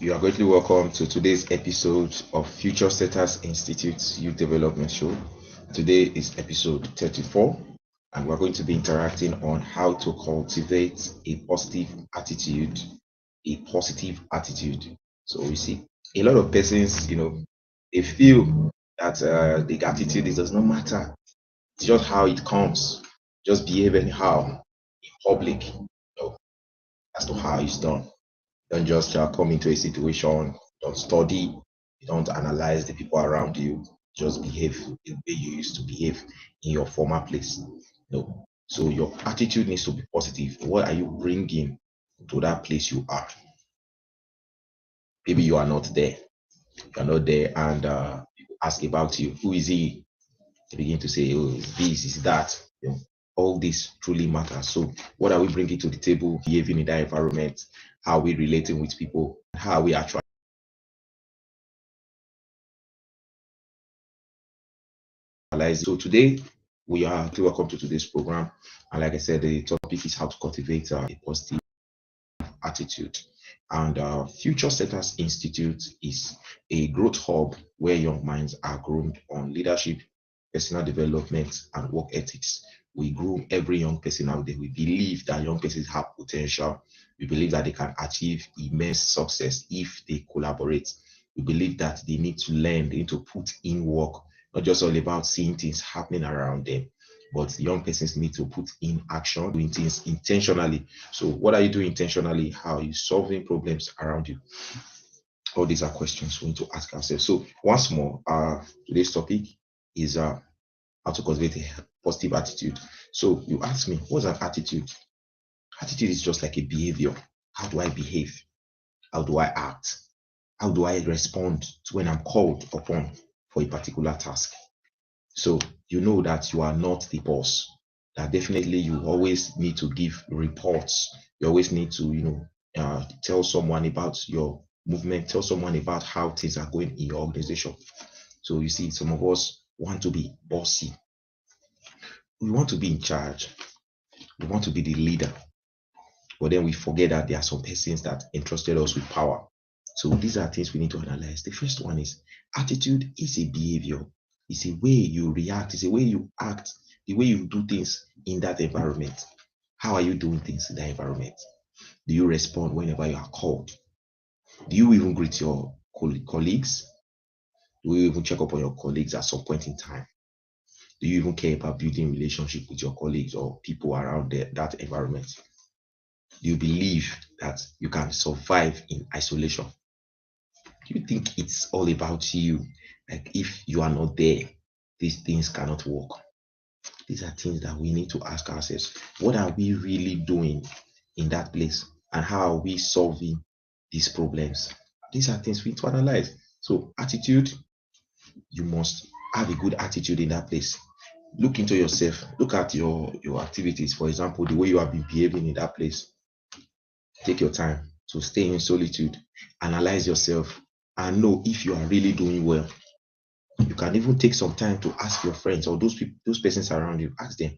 You are greatly welcome to today's episode of Future Setters Institute Youth Development Show. Today is episode 34, and we're going to be interacting on how to cultivate a positive attitude. A positive attitude. So we see a lot of persons, they feel that the attitude does not matter. It's just how it comes. Just behave anyhow in public. As to how it's done. Don't just come into a situation, don't study, you don't analyze the people around you, just behave the way you used to behave in your former place. No. So your attitude needs to be positive. What are you bringing to that place you are? Maybe you are not there. You are not there, and people ask about you. Who is he? They begin to say, oh, is this, is that. All this truly matters. So what are we bringing to the table, behaving in that environment? How are we relating with people? How are we actually? So today we are welcome to today's program, and like I said, the topic is how to cultivate a positive attitude. And Future Setters Institute is a growth hub where young minds are groomed on leadership, personal development, and work ethics. We groom every young person out there. We believe that young persons have potential. We believe that they can achieve immense success if they collaborate. We believe that they need to learn, they need to put in work, not just all about seeing things happening around them, but young persons need to put in action, doing things intentionally. So what are you doing intentionally? How are you solving problems around you? All these are questions we need to ask ourselves. So once more, today's topic is how to cultivate a positive attitude. So you ask me, what's an attitude? Attitude is just like a behavior. How do I behave? How do I act? How do I respond to when I'm called upon for a particular task? So you know that you are not the boss. That definitely you always need to give reports. You always need to, tell someone about your movement, tell someone about how things are going in your organization. So you see, some of us want to be bossy. We want to be in charge. We want to be the leader. But then we forget that there are some persons that entrusted us with power. So these are things we need to analyze. The first one is attitude is a behavior. It's a way you react. It's a way you act. The way you do things in that environment. How are you doing things in that environment? Do you respond whenever you are called? Do you even greet your colleagues? Do you even check up on your colleagues at some point in time? Do you even care about building relationship with your colleagues or people around that environment? Do you believe that you can survive in isolation? Do you think it's all about you? Like if you are not there, these things cannot work. These are things that we need to ask ourselves. What are we really doing in that place? And how are we solving these problems? These are things we need to analyze. So attitude, you must have a good attitude in that place. Look into yourself. Look at your activities. For example, the way you have been behaving in that place. Take your time to stay in solitude. Analyze yourself and know if you are really doing well. You can even take some time to ask your friends or those people, those persons around you. Ask them,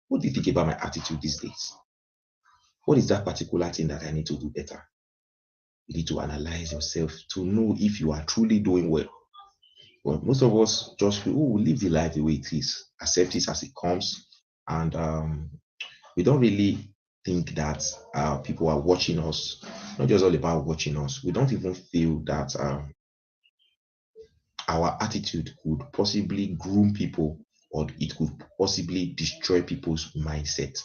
what do you think about my attitude these days? What is that particular thing that I need to do better? You need to analyze yourself to know if you are truly doing well. But most of us just live the life the way it is, accept it as it comes, and we don't really think that people are watching us. Not just all about watching us. We don't even feel that our attitude could possibly groom people or it could possibly destroy people's mindset.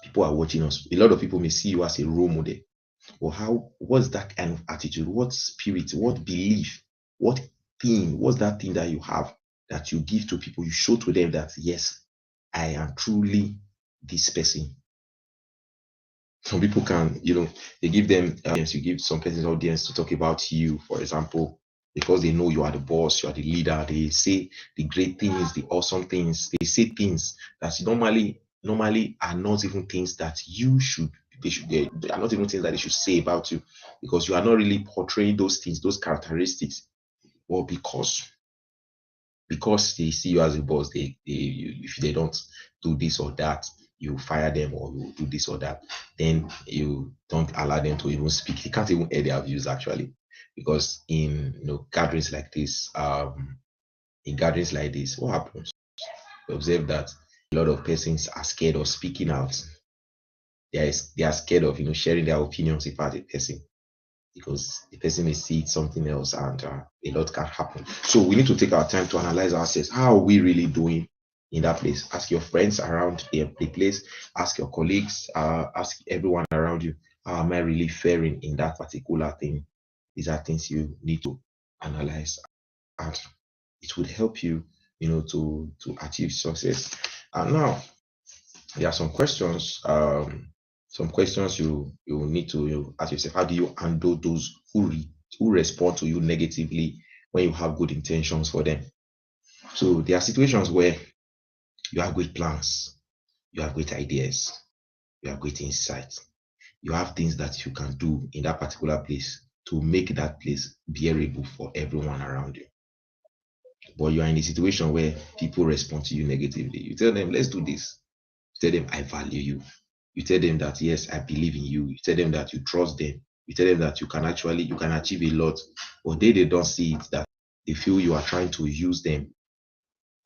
People are watching us. A lot of people may see you as a role model. Or what's that kind of attitude? What spirit, what belief, what's that thing that you have that you give to people? You show to them that, yes, I am truly this person. Some people can, they give them you give some person's audience to talk about you, for example, because they know you are the boss, you are the leader. They say the great things, the awesome things. They say things that normally are not even things that they are not even things that they should say about you, because you are not really portraying those things, those characteristics. Or because they see you as a boss, if they don't do this or that, you fire them or you do this or that, then you don't allow them to even speak. You can't even air their views actually, because in gatherings like this, what happens? You observe that a lot of persons are scared of speaking out. They are scared of sharing their opinions about a person, because the person may see something else, and a lot can happen. So we need to take our time to analyze ourselves. How are we really doing in that place? Ask your friends around the place, ask your colleagues, ask everyone around you. How am I really faring in that particular thing? These are things you need to analyze, and it would help you, to achieve success. And now there are some questions you need to ask yourself. How do you handle those who respond to you negatively when you have good intentions for them? So there are situations where you have great plans, you have great ideas, you have great insights, you have things that you can do in that particular place to make that place bearable for everyone around you. But you are in a situation where people respond to you negatively. You tell them, let's do this. You tell them, I value you. You tell them that, yes, I believe in you. You tell them that you trust them. You tell them that you can achieve a lot. But they don't see it, that they feel you are trying to use them.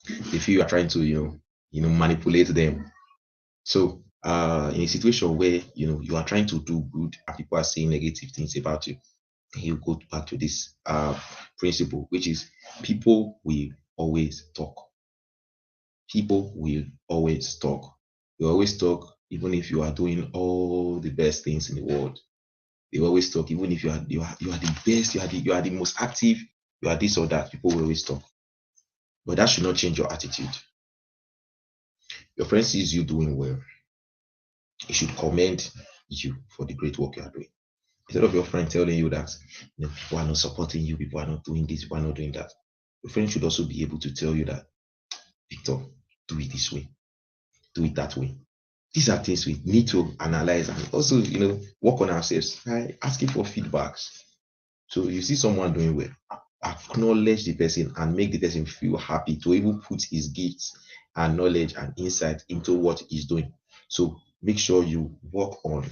They feel you are trying to, manipulate them. So in a situation where, you are trying to do good and people are saying negative things about you, then you go back to this principle, which is people will always talk. People will always talk. They always talk, even if you are doing all the best things in the world. They always talk, even if you are the best, you are the most active, you are this or that. People will always talk. But that should not change your attitude. Your friend sees you doing well, he should commend you for the great work you are doing. Instead of your friend telling you that people are not supporting you, people are not doing this, people are not doing that, your friend should also be able to tell you that, Victor, do it this way, do it that way. These are things we need to analyze and also, work on ourselves by asking for feedbacks. So you see someone doing well, acknowledge the person and make the person feel happy to even put his gifts and knowledge and insight into what he's doing. So make sure you work on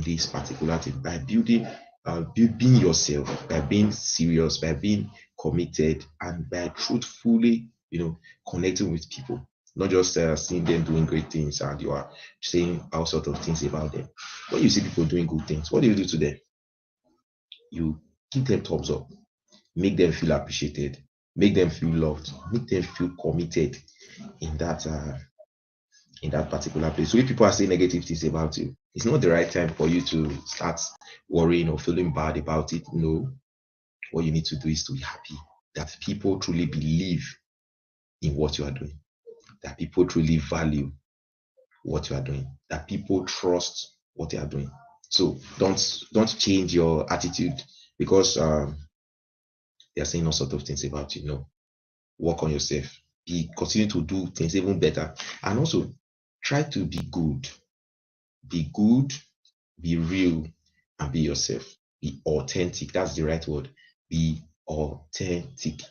this particular thing by building, being yourself, by being serious, by being committed, and by truthfully, connecting with people. Not just seeing them doing great things and you are saying all sorts of things about them. When you see people doing good things, what do you do to them? You give them thumbs up, make them feel appreciated, make them feel loved, make them feel committed in that particular place. So if people are saying negative things about you, it's not the right time for you to start worrying or feeling bad about it. No, what you need to do is to be happy that people truly believe in what you are doing, that people truly value what you are doing, that people trust what they are doing. So don't change your attitude because they are saying all sorts of things about you. No, work on yourself. Continue to do things even better, and also try to be good. Be good, be real, and be yourself. Be authentic. That's the right word. Be authentic.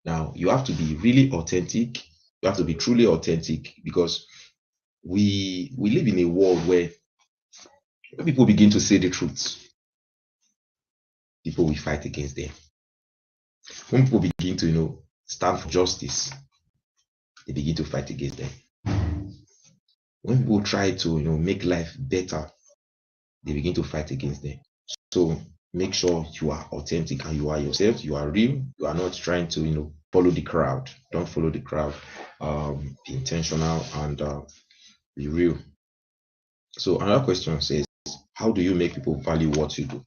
Now you have to be really authentic. You have to be truly authentic because we live in a world where when people begin to say the truth, people will fight against them. When people begin to stand for justice, they begin to fight against them. When people try to make life better, they begin to fight against them. So make sure you are authentic and you are yourself, you are real, you are not trying to follow the crowd. Don't follow the crowd. Be intentional and be real. So another question says, how do you make people value what you do?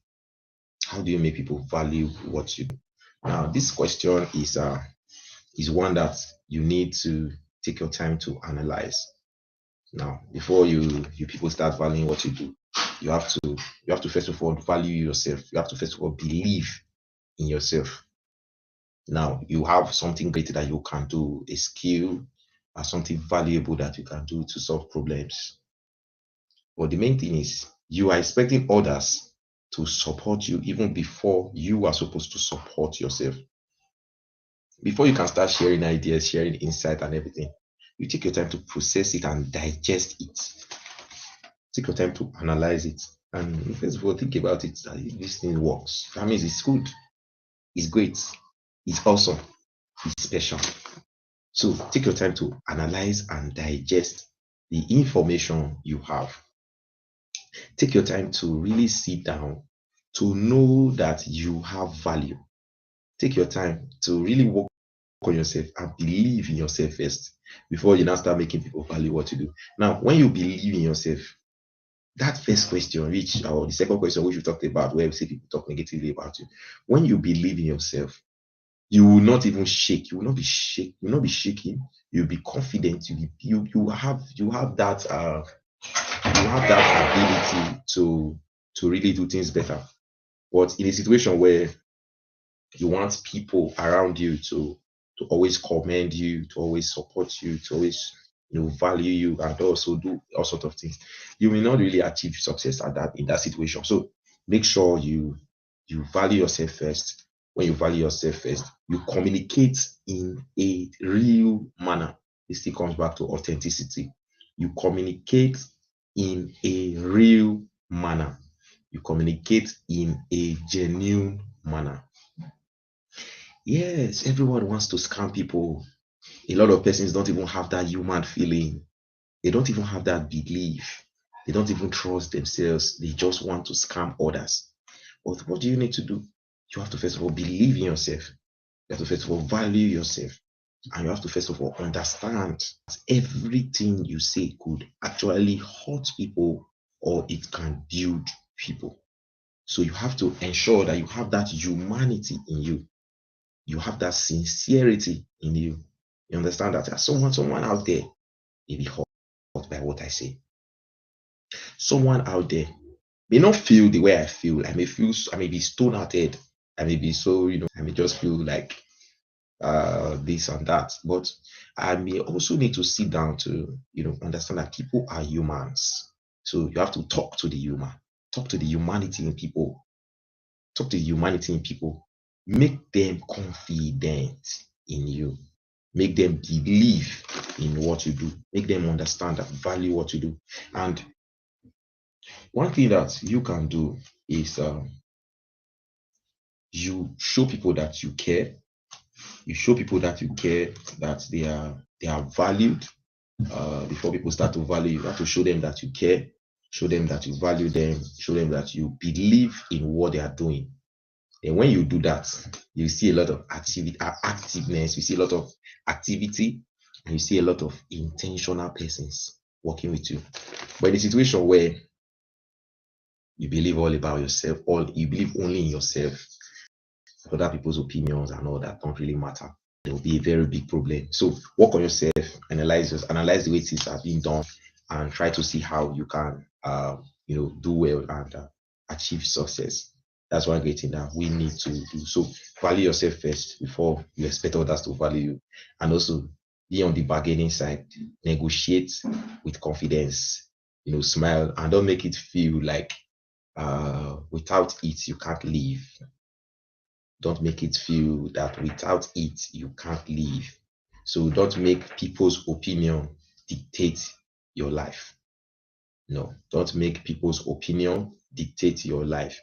How do you make people value what you do? Now this question is one that you need to take your time to analyze. Now, before you people start valuing what you do, you have to first of all value yourself. You have to first of all believe in yourself. Now, you have something great that you can do, a skill, or something valuable that you can do to solve problems. But the main thing is you are expecting others to support you even before you are supposed to support yourself. Before you can start sharing ideas, sharing insight and everything, You take your time to process it and digest it. Take your time to analyze it. And first of all, think about it. This thing works. That means it's good. It's great. It's awesome. It's special. So take your time to analyze and digest the information you have. Take your time to really sit down to know that you have value. Take your time to really work on yourself and believe in yourself first before you now start making people value what you do. Now, when you believe in yourself, that first question, or the second question, which we talked about, where we see people talk negatively about you, when you believe in yourself, you will not even shake. You will not be shake. You will not be shaking. You'll be confident. You have that ability to really do things better. But in a situation where you want people around you to always commend you, to always support you, to always value you, and also do all sorts of things, you will not really achieve success in that situation. So make sure you value yourself first. When you value yourself first, you communicate in a real manner. This still comes back to authenticity. You communicate in a real manner. You communicate in a genuine manner. Yes, everyone wants to scam people. A lot of persons don't even have that human feeling. They don't even have that belief. They don't even trust themselves. They just want to scam others. But what do you need to do? You have to first of all believe in yourself. You have to first of all value yourself. And you have to first of all understand that everything you say could actually hurt people or it can build people. So you have to ensure that you have that humanity in you. You have that sincerity in you. You understand that there's someone out there may be hurt by what I say. Someone out there may not feel the way I feel. I may be stone hearted. I may be so, I may just feel like this and that. But I may also need to sit down to, understand that people are humans. So you have to talk to the human, talk to the humanity in people, talk to the humanity in people. Make them confident in you. Make them believe in what you do. Make them understand and value what you do. And one thing that you can do is you show people that you care. You show people that you care, that they are valued. Before people start to value you, you have to show them that you care. Show them that you value them. Show them that you believe in what they are doing. And when you do that, you see a lot of activeness, you see a lot of activity, and you see a lot of intentional persons working with you. But in a situation where you believe all about yourself, you believe only in yourself, other people's opinions and all that don't really matter, there will be a very big problem. So work on yourself, analyze the way things are being done, and try to see how you can do well and achieve success. That's one great thing that we need to do. So value yourself first before you expect others to value you. And also be on the bargaining side. Negotiate with confidence. Smile, and don't make it feel like without it you can't live. Don't make it feel that without it you can't live. So don't make people's opinion dictate your life. No, don't make people's opinion dictate your life.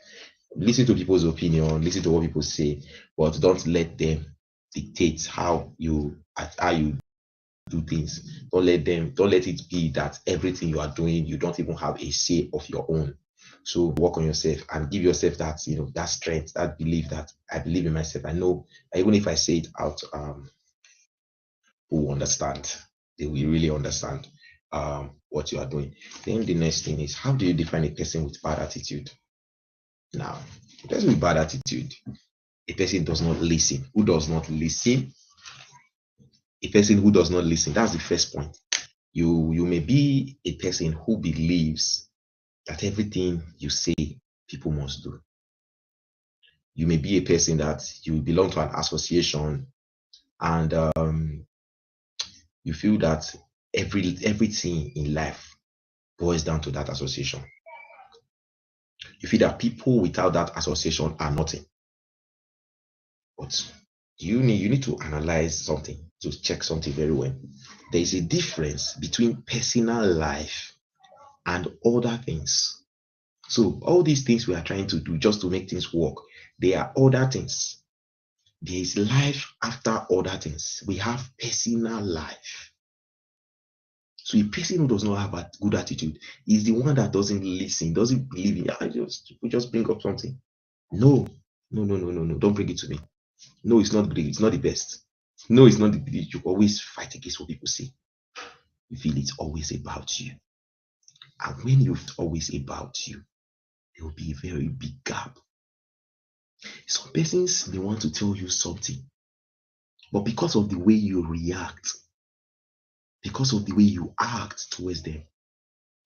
Listen to people's opinion, listen to what people say, but don't let them dictate how you do things. Don't let it be that everything you are doing, you don't even have a say of your own. So work on yourself and give yourself that, that strength, that belief that I believe in myself. I know even if I say it out, who understand, they will really understand what you are doing. Then the next thing is, how do you define a person with bad attitude? Now, a person with bad attitude, a person does not listen. Who does not listen? A person who does not listen. That's the first point. You may be a person who believes that everything you say people must do. You may be a person that you belong to an association and you feel that everything in life boils down to that association. You feel that people without that association are nothing. But you need to analyze something. to check something very well. There is a difference between personal life and other things. So all these things we are trying to do just to make things work, they are other things. There is life after other things. We have personal life. So a person who does not have a good attitude is the one that doesn't listen, doesn't believe in. We just bring up something. No. Don't bring it to me. No, it's not great. It's not the best. No, it's not the best. You always fight against what people say. You feel it's always about you. And when it's always about you, there will be a very big gap. Some persons, they want to tell you something, but because of the way you react, because of the way you act towards them,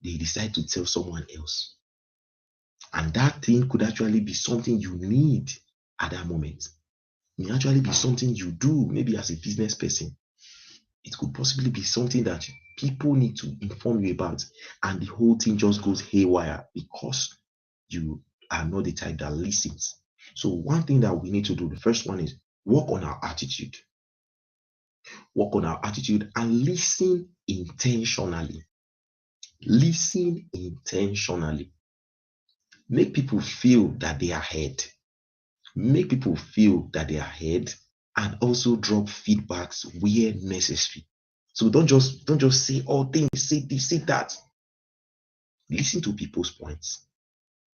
they decide to tell someone else. And that thing could actually be something you need at that moment. It may actually be something you do, maybe as a business person. It could possibly be something that people need to inform you about, and the whole thing just goes haywire because you are not the type that listens. So one thing that we need to do, the first one is work on our attitude. Work on our attitude and listen intentionally. Listen intentionally. Make people feel that they are heard. Make people feel that they are heard, and also drop feedbacks where necessary. So don't just say all things, say this, say that. Listen to people's points.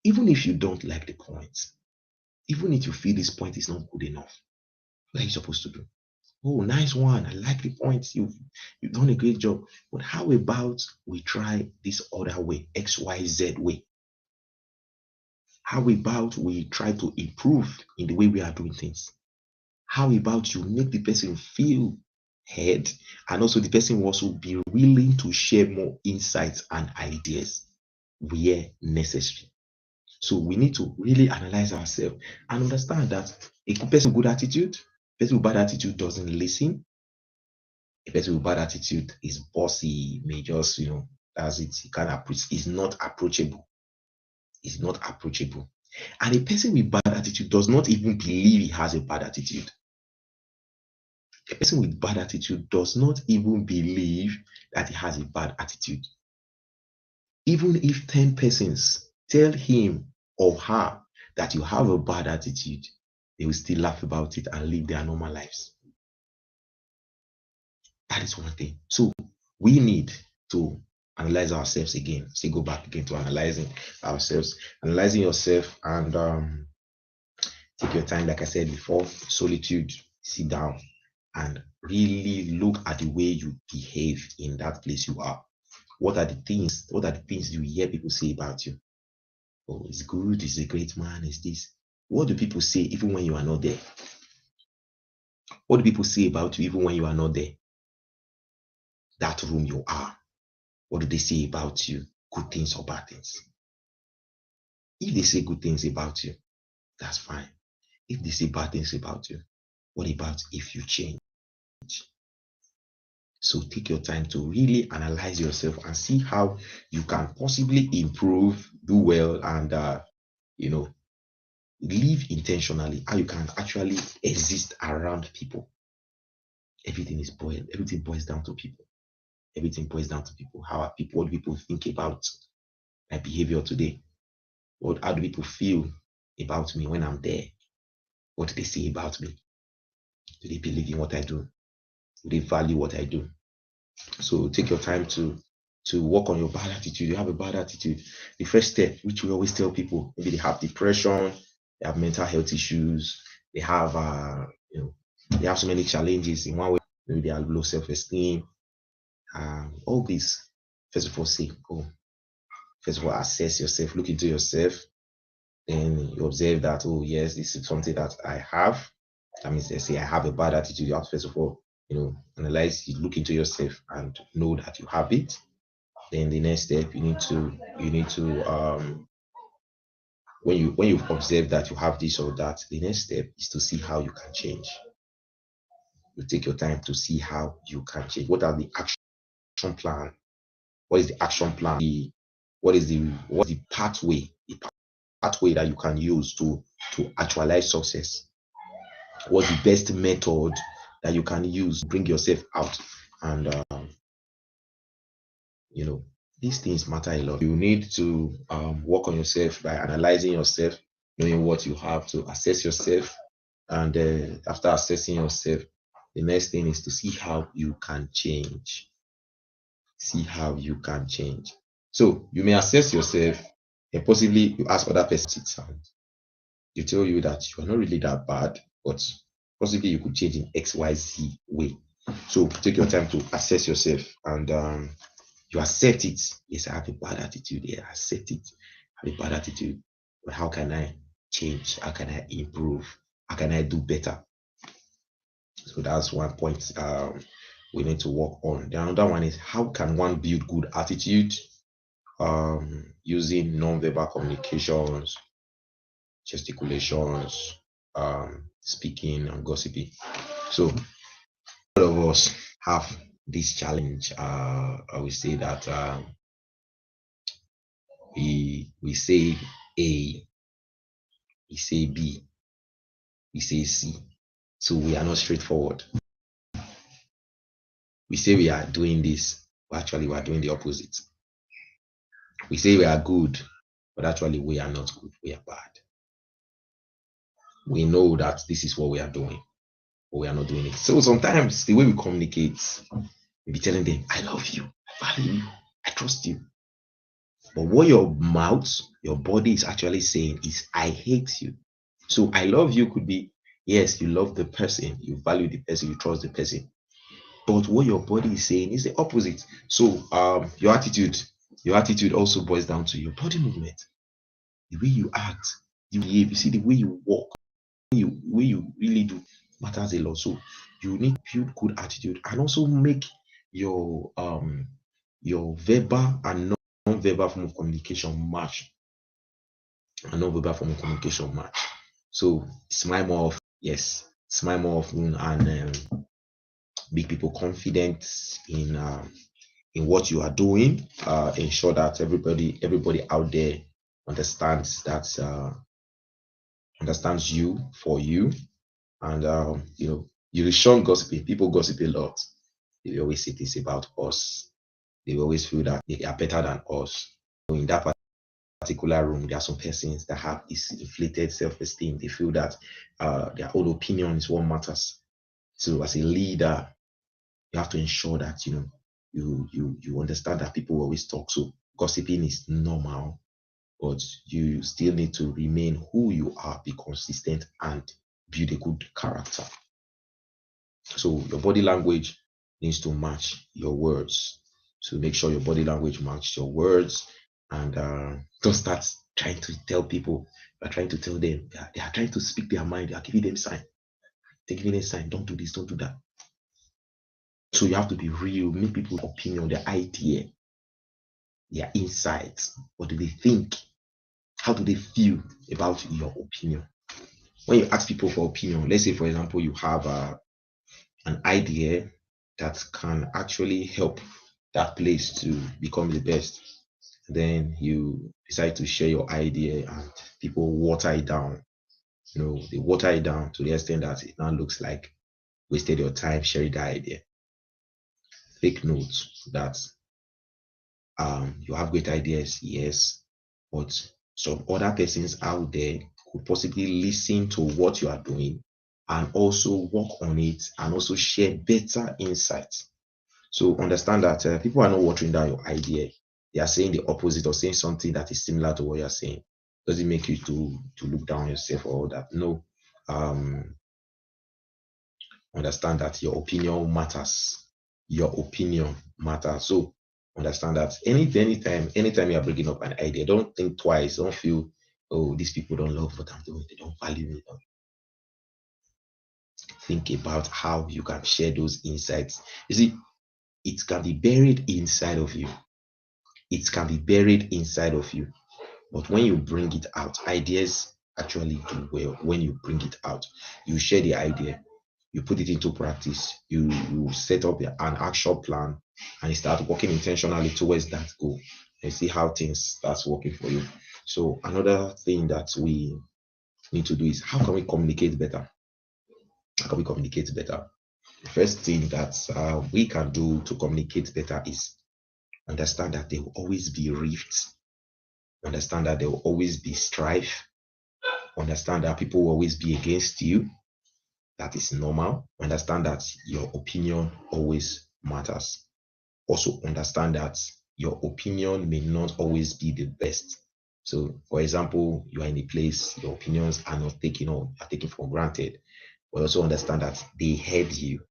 Even if you don't like the points, even if you feel this point is not good enough, what are you supposed to do? Oh, nice one. I like the points. You've done a great job. But how about we try this other way, XYZ way? How about we try to improve in the way we are doing things? How about you make the person feel heard, and also the person will also be willing to share more insights and ideas where necessary? So we need to really analyze ourselves and understand that a person with good attitude, a person with bad attitude doesn't listen. A person with bad attitude is bossy, may just, that's it. He can't approach, is not approachable. Is not approachable. And a person with bad attitude does not even believe he has a bad attitude. A person with bad attitude does not even believe that he has a bad attitude. Even if 10 persons tell him or her that you have a bad attitude, they will still laugh about it and live their normal lives. That is one thing. So we need to analyze ourselves again. Say, go back again to analyzing ourselves, analyzing yourself, and take your time. Like I said before, solitude, sit down and really look at the way you behave in that place you are. What are the things you hear people say about you? Oh, it's good, he's a great man, is this? What do people say even when you are not there? What do people say about you even when you are not there? That room you are. What do they say about you? Good things or bad things? If they say good things about you, that's fine. If they say bad things about you, what about if you change? So take your time to really analyze yourself and see how you can possibly improve, do well, and live intentionally. How you can actually exist around people. Everything boils down to people. Everything boils down to people. What do people think about my behavior today? How do people feel about me when I'm there? What do they say about me? Do they believe in what I do? Do they value what I do? So take your time to work on your bad attitude. You have a bad attitude. The first step, which we always tell people, maybe they have depression, they have mental health issues, they have they have so many challenges in one way. Maybe they have low self-esteem. All these, first of all, first of all, assess yourself, look into yourself. Then you observe that, oh yes, this is something that I have. That means they say I have a bad attitude. You have to first of all, analyze, you look into yourself and know that you have it. Then the next step, you need to when you've observed that you have this or that, the next step is to see how you can change. You take your time to see how you can change. What are the action plan? What is the action plan? What is the pathway? The pathway that you can use to actualize success. What's the best method that you can use, bring yourself out. And these things matter a lot. You need to work on yourself by analyzing yourself, knowing what you have to assess yourself. And after assessing yourself, the next thing is to see how you can change. See how you can change. So you may assess yourself and possibly you ask other persons they tell you that you are not really that bad, but possibly you could change in XYZ way. So take your time to assess yourself and you accept it. Yes, I have a bad attitude. Yeah, I accept it. I have a bad attitude. But how can I change? How can I improve? How can I do better? So that's one point we need to work on. The another one is how can one build good attitude using non-verbal communications, gesticulations, speaking, and gossiping. So all of us have this challenge. I will say that we say A, we say B, we say C. So we are not straightforward. We say we are doing this, but actually we are doing the opposite. We say we are good, but actually we are not good. We are bad. We know that this is what we are doing, but we are not doing it. So sometimes the way we communicate, we be telling them, I love you, I value you, I trust you. But what your mouth, your body is actually saying is, I hate you. So I love you could be, yes, you love the person, you value the person, you trust the person. But what your body is saying is the opposite. So your attitude also boils down to your body movement, the way you act, you behave, you see the way you walk, the way you really do matters a lot. So you need to build good attitude and also make your verbal and non-verbal form of communication match. And non-verbal form of communication match. So smile more often, yes, smile more often and make people confident in what you are doing. Ensure that everybody out there understands understands you for you. And you shun gossiping. People gossip a lot. They always say things about us. They always feel that they are better than us. In that particular room, there are some persons that have this inflated self-esteem. They feel that their own opinion is what matters. So as a leader, you have to ensure that you understand that people always talk. So gossiping is normal, but you still need to remain who you are, be consistent, and build a good character. So your body language needs to match your words. So make sure your body language matches your words, and don't start trying to tell people. You are trying to tell them they are trying to speak their mind. You are giving them sign. They're giving them sign. Don't do this. Don't do that. So you have to be real. Make people's opinion, their idea, their insights. What do they think? How do they feel about your opinion? When you ask people for opinion, let's say for example you have an idea that can actually help that place to become the best. Then you decide to share your idea and people water it down. They water it down to the extent that it now looks like wasted your time sharing the idea. Take note that you have great ideas, yes, but some other persons out there could possibly listen to what you are doing and also work on it and also share better insights. So understand that people are not watering down your idea. They are saying the opposite or saying something that is similar to what you're saying. Doesn't make you to look down on yourself or all that. No. Understand that your opinion matters. Your opinion matters. So understand that anytime you are bringing up an idea, don't think twice. Don't feel, oh, these people don't love what I'm doing. They don't value me. Think about how you can share those insights. You see, it can be buried inside of you. It can be buried inside of you. But when you bring it out, ideas actually do well. When you bring it out, you share the idea, you put it into practice, you set up an action plan and you start working intentionally towards that goal and see how things starts working for you. So another thing that we need to do is how can we communicate better? How can we communicate better? The first thing that we can do to communicate better is understand that there will always be rifts, understand that there will always be strife, understand that people will always be against you. That is normal. Understand that your opinion always matters. Also understand that your opinion may not always be the best. So, for example, you are in a place, your opinions are not taken on, are taken for granted. But also understand that they heard you.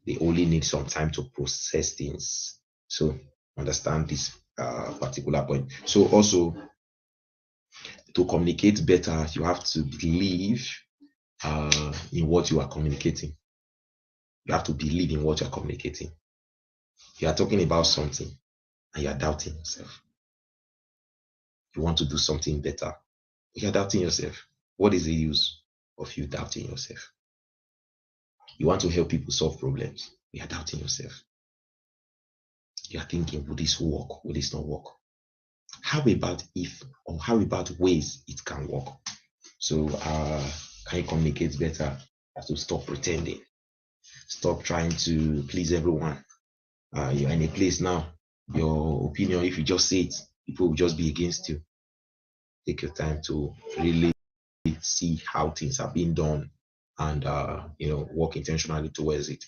They only need some time to process things. So, understand this particular point. So, also to communicate better, you have to believe in what you are communicating. You have to believe in what you are communicating. You are talking about something and you are doubting yourself. You want to do something better. You are doubting yourself. What is the use of you doubting yourself? You want to help people solve problems. You are doubting yourself. You are thinking, will this work? Will this not work? How about if, or how about ways it can work? So, can you communicate better? You have to stop pretending. Stop trying to please everyone. You're in a place now, your opinion, if you just say it, people will just be against you. Take your time to really see how things are being done and work intentionally towards it.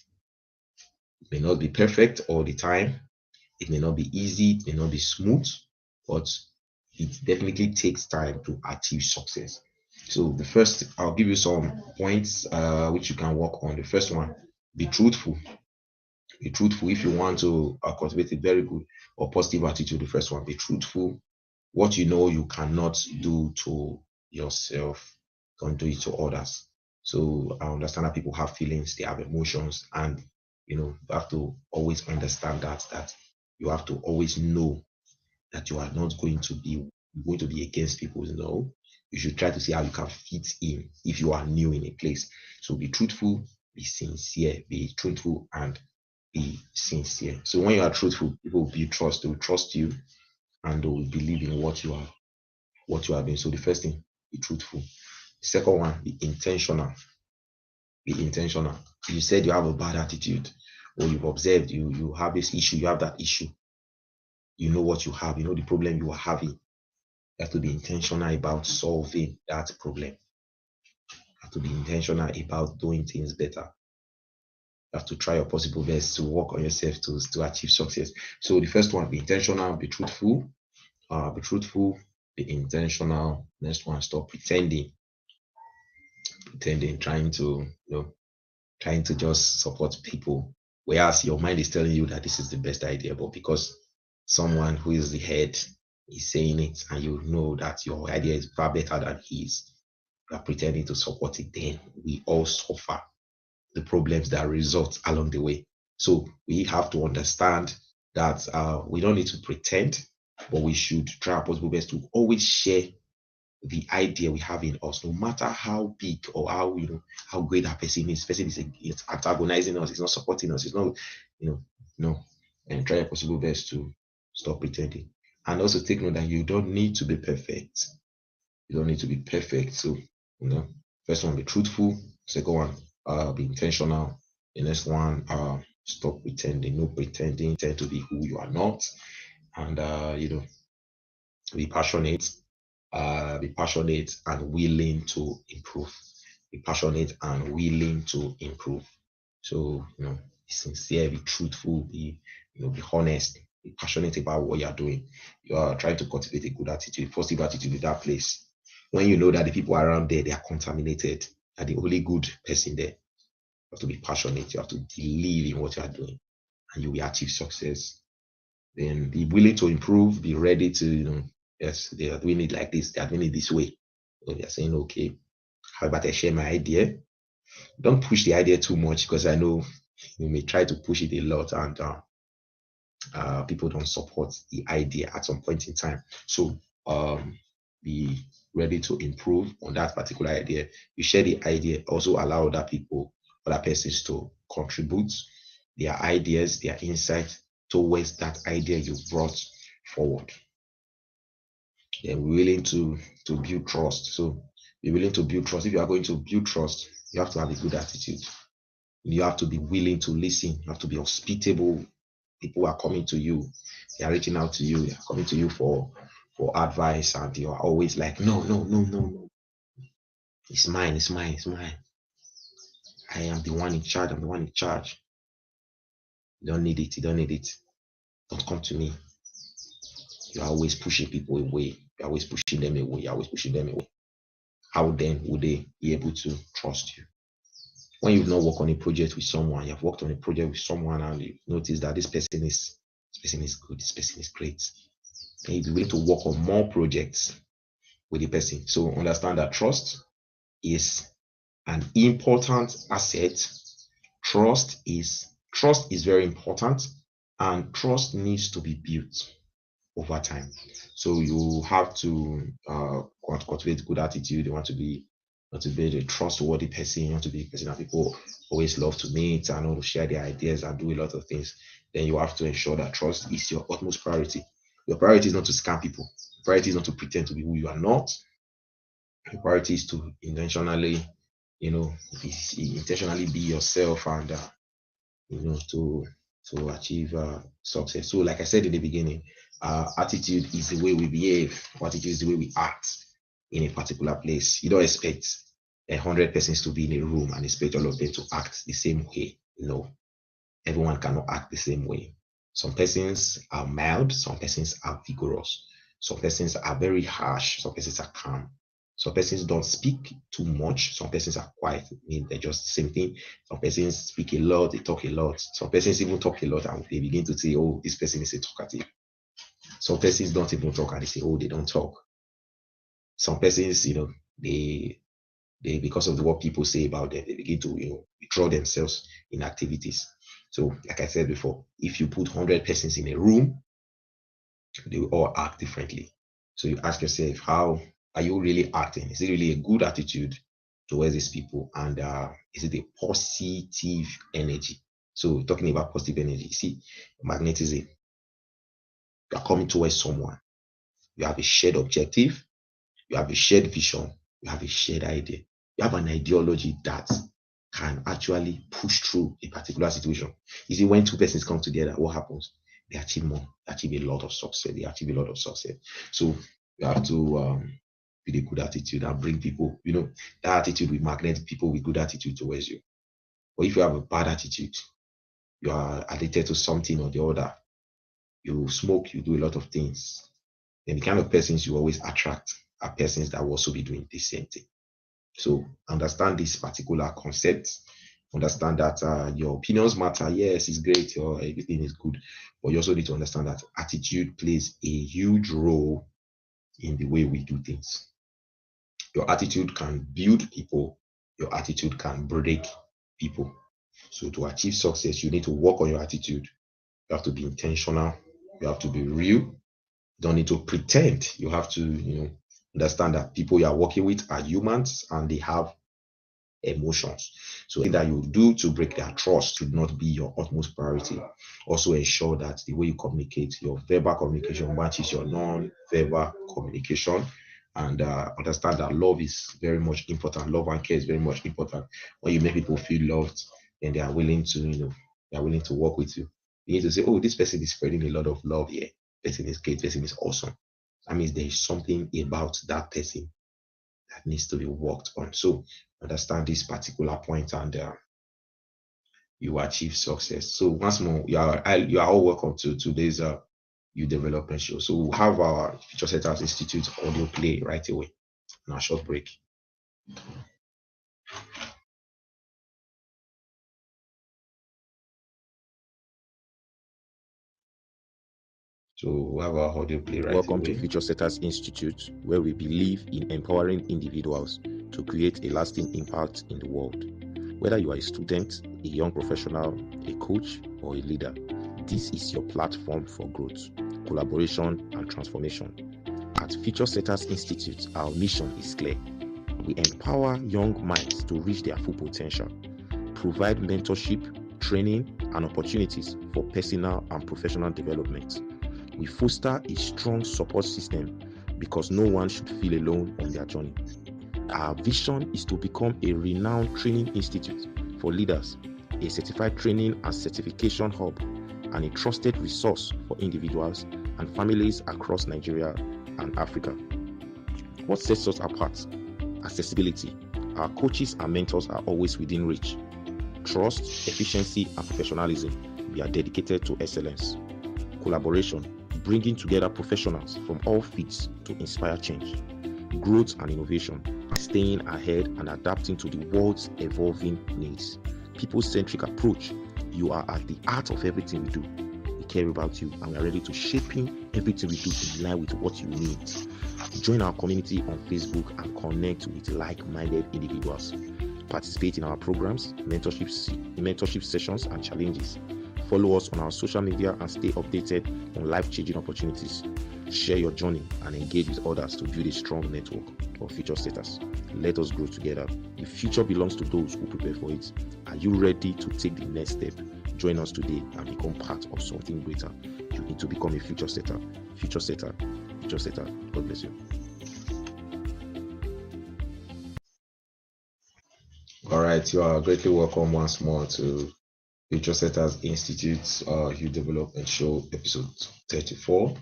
It may not be perfect all the time. It may not be easy. It may not be smooth, but it definitely takes time to achieve success. So the first, I'll give you some points which you can work on. The first one, be truthful. Be truthful if you want to cultivate a very good or positive attitude. The first one, be truthful. What you know you cannot do to yourself, don't do it to others. So I understand that people have feelings, they have emotions, and you have to always understand that you have to always know that you are not going to be against people. You should try to see how you can fit in if you are new in a place. So be truthful, be sincere, be truthful and be sincere. So when you are truthful, people will build trust, they will trust you and they will believe in what you are doing. So the first thing, be truthful. The second one, be intentional. Be intentional. You said you have a bad attitude, or you've observed you have this issue, you have that issue. You know what you have, you know the problem you are having. You have to be intentional about solving that problem. You have to be intentional about doing things better. You have to try your possible best to work on yourself to achieve success. So the first one, be intentional, be truthful. Be truthful, be intentional. Next one, stop pretending, trying to just support people, whereas your mind is telling you that this is the best idea, but because someone who is the head is saying it, and you know that your idea is far better than his, you are pretending to support it. Then we all suffer the problems that result along the way. So we have to understand that we don't need to pretend, but we should try our possible best to always share the idea we have in us, no matter how big or how great that person is. Person is it's antagonizing us, it's not supporting us, it's not, no. And try your possible best to stop pretending. And also take note that you don't need to be perfect. You don't need to be perfect. So, first one, be truthful. Second one, be intentional. The next one, stop pretending. No pretending. Tend to be who you are not. And be passionate. Be passionate and willing to improve. Be passionate and willing to improve. So, be sincere, be truthful, be honest, be passionate about what you are doing. You are trying to cultivate a good attitude, positive attitude in that place. When you know that the people around there, they are contaminated, are the only good person there, you have to be passionate. You have to believe in what you are doing, and you will achieve success. Then be willing to improve. Be ready to, yes, they are doing it like this. They are doing it this way. So they are saying, okay, how about I share my idea? Don't push the idea too much, because I know you may try to push it a lot, and people don't support the idea at some point in time. So be ready to improve on that particular idea. You share the idea, also allow other persons to contribute their ideas, their insights towards that idea you brought forward. Then be willing to build trust. So be willing to build trust. If you are going to build trust, you have to have a good attitude. You have to be willing to listen. You have to be hospitable. People are coming to you. They are reaching out to you. They are coming to you for advice, and you are always like, no, no, no, no, no. It's mine. It's mine. It's mine. I am the one in charge. I'm the one in charge. You don't need it. You don't need it. Don't come to me. You are always pushing people away. You're always pushing them away. You're always pushing them away. How then would they be able to trust you? When you've not worked on a project with someone, you've worked on a project with someone and you notice that this person is good, this person is great. Then you'll be willing to work on more projects with the person. So understand that trust is an important asset. Trust is very important, and trust needs to be built over time. So you have to cultivate good attitude. You want to be a trustworthy person. You want to be a person that people always love to meet and want to share their ideas and do a lot of things. Then you have to ensure that trust is your utmost priority. Your priority is not to scam people. Your priority is not to pretend to be who you are not. Your priority is to intentionally be yourself and to achieve success. So like I said in the beginning, attitude is the way we behave. Attitude is the way we act in a particular place. You don't expect 100 persons to be in a room and expect all of them to act the same way. No, everyone cannot act the same way. Some persons are mild, some persons are vigorous, some persons are very harsh, some persons are calm. Some persons don't speak too much. Some persons are quiet. I mean, they're just the same thing. Some persons speak a lot. They talk a lot. Some persons even talk a lot and they begin to say, oh, this person is a talkative. Some persons don't even talk and they say, oh, they don't talk. Some persons, they because of what people say about them, they begin to, withdraw themselves in activities. So, like I said before, if you put 100 persons in a room, they will all act differently. So you ask yourself, how are you really acting? Is it really a good attitude towards these people? And is it a positive energy? So talking about positive energy, see, magnetism, you are coming towards someone. You have a shared objective. You have a shared vision. You have a shared idea. You have an ideology that can actually push through a particular situation. You see, when two persons come together, what happens? They achieve more. They achieve a lot of success. So you have to with a good attitude and bring people, that attitude will magnet people with good attitude towards you. But if you have a bad attitude, you are addicted to something or the other, you smoke, you do a lot of things, then the kind of persons you always attract are persons that will also be doing the same thing. So understand this particular concept. Understand that your opinions matter. Yes, it's great, or everything is good, but you also need to understand that attitude plays a huge role in the way we do things. Your attitude can build people. Your attitude can break people. So to achieve success, you need to work on your attitude. You have to be intentional. You have to be real. You don't need to pretend. You have to, understand that people you are working with are humans and they have emotions. So that you do to break their trust should not be your utmost priority. Also ensure that the way you communicate, your verbal communication matches your non-verbal communication. And understand that love is very much important. Love and care is very much important. When you make people feel loved, then they are willing to work with you. You need to say, oh, this person is spreading a lot of love here. Person is great. Person is awesome. That means there is something about that person that needs to be worked on. So understand this particular point and you achieve success. So once more, you are all welcome to today's youth development show. So we'll have our Future Setters Institute audio play right away on a short break. So we'll have our audio play right Welcome away. to Future Setters Institute, where we believe in empowering individuals to create a lasting impact in the world. Whether you are a student, a young professional, a coach, or a leader, this is your platform for growth, collaboration, and transformation. At Future Setters Institute, our mission is clear. We empower young minds to reach their full potential, provide mentorship, training, and opportunities for personal and professional development. We foster a strong support system because no one should feel alone on their journey. Our vision is to become a renowned training institute for leaders, a certified training and certification hub, and a trusted resource for individuals and families across Nigeria and Africa. What sets us apart? Accessibility. Our coaches and mentors are always within reach. Trust, efficiency, and professionalism. We are dedicated to excellence. Collaboration, bringing together professionals from all fields to inspire change. Growth and innovation, staying ahead and adapting to the world's evolving needs. People-centric approach. You are at the heart of everything we do. We care about you and we are ready to shaping everything we do in line with what you need. Join our community on Facebook and connect with like-minded individuals. Participate in our programs, mentorship sessions, and challenges. Follow us on our social media and stay updated on life-changing opportunities. Share your journey and engage with others to build a strong network of future setters. Let us grow together. The future belongs to those who prepare for it. Are you ready to take the next step? Join us today and become part of something greater. You need to become a future setter. Future setter. Future setter. God bless you. All right, you are greatly welcome once more to Future Setters Institute's Youth Development Show, episode 34.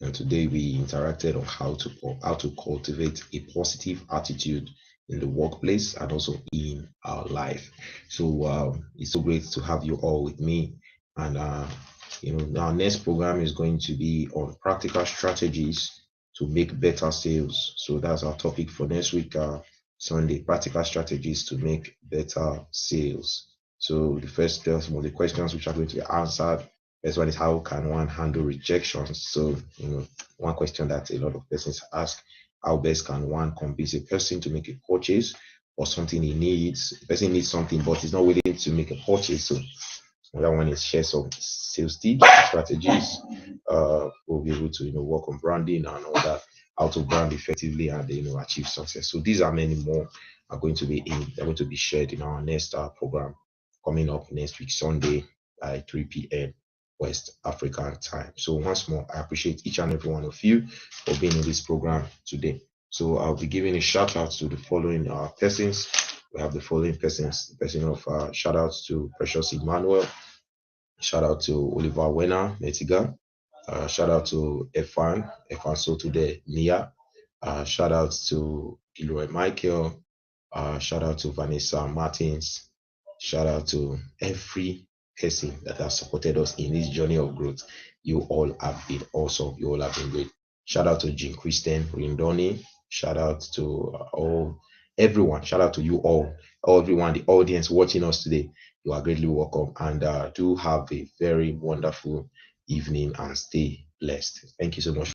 And today we interacted on how to cultivate a positive attitude in the workplace and also in our life. So it's so great to have you all with me. And our next program is going to be on practical strategies to make better sales. So that's our topic for next week, Sunday. Practical strategies to make better sales. So some of the questions which are going to be answered. First one is, how can one handle rejections? So, one question that a lot of persons ask: how best can one convince a person to make a purchase or something he needs? The person needs something, but he's not willing to make a purchase. So, another one is share some sales tips, strategies. We'll be able to, work on branding and all that, how to brand effectively and achieve success. So these are many more are going to be shared in our next program coming up next week, Sunday, by 3 p.m. West African time. So once more, I appreciate each and every one of you for being in this program today. So I'll be giving a shout out to the following persons. We have the following persons. The person of shout out to Precious Emmanuel, shout out to Oliver Wena Metiga, shout out to Efan Sotude Nia, shout out to Gilroy Michael, shout out to Vanessa Martins, shout out to every person that has supported us in this journey of growth. You all have been awesome. You all have been great. Shout out to Jean Christian Rindoni. Shout out to everyone. Shout out to you all, everyone, the audience watching us today. You are greatly welcome, and do have a very wonderful evening and stay blessed. Thank you so much.